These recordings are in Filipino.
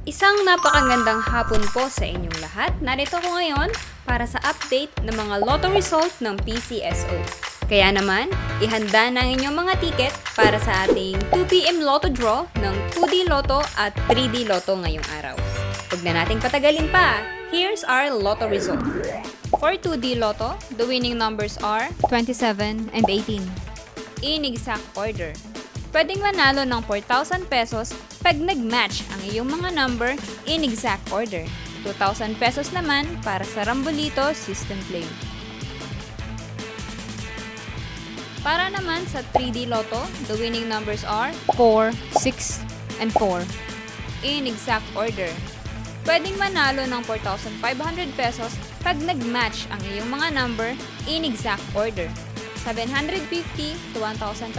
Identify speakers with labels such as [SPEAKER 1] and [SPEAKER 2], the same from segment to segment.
[SPEAKER 1] Isang napakagandang hapon po sa inyong lahat. Narito ko ngayon para sa update ng mga lotto result ng PCSO. Kaya naman, ihanda na ang inyong mga ticket para sa ating 2pm lotto draw ng 2D Lotto at 3D Lotto ngayong araw. Huwag na nating patagalin pa. Here's our lotto result. For 2D Lotto, the winning numbers are
[SPEAKER 2] 27 and 18.
[SPEAKER 1] in exact order. Pwedeng manalo ng 4,000 pesos pag nag-match ang iyong mga number in exact order. 2,000 pesos naman para sa Rambolito System Play. Para naman sa 3D Lotto, the winning numbers are
[SPEAKER 2] 4, 6, and 4.
[SPEAKER 1] in exact order. Pwedeng manalo ng 4,500 pesos pag nag-match ang iyong mga number in exact order. 750 to 1,500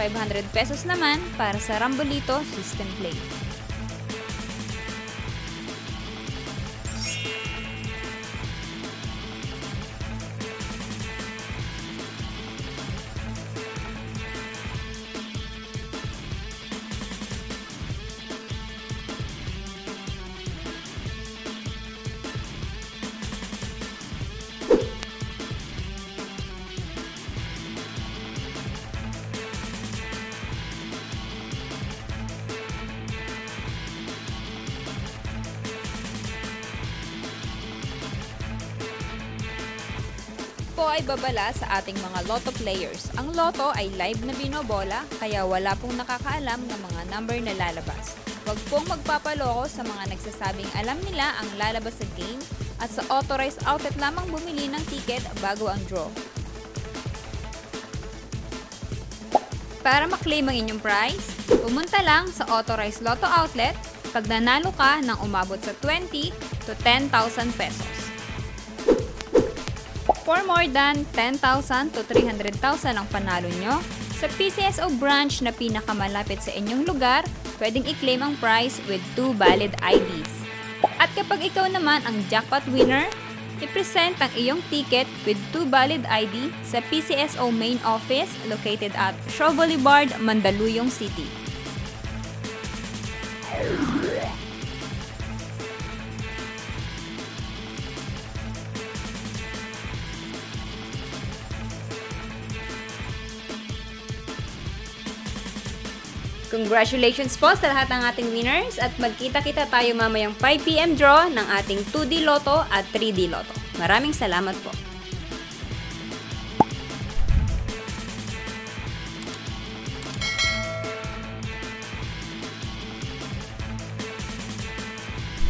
[SPEAKER 1] pesos naman para sa Rambolito System Play. Po ay babala sa ating mga lotto players. Ang lotto ay live na binobola, kaya wala pong nakakaalam ng mga number na lalabas. Huwag pong magpapaloko sa mga nagsasabing alam nila ang lalabas sa game at sa authorized outlet lamang bumili ng ticket bago ang draw. Para maklaim ang inyong prize, pumunta lang sa authorized lotto outlet pag nanalo ka ng umabot sa 20 to 10,000 pesos. For more than 10,000 to 300,000 ang panalo nyo, sa PCSO branch na pinakamalapit sa inyong lugar, pwedeng i-claim ang prize with 2 valid IDs. At kapag ikaw naman ang jackpot winner, i-present ang iyong ticket with 2 valid ID sa PCSO main office located at Shaw Boulevard, Mandaluyong City. Congratulations po sa lahat ng ating winners at magkita-kita tayo mamayang 5pm draw ng ating 2D Lotto at 3D Lotto. Maraming salamat po.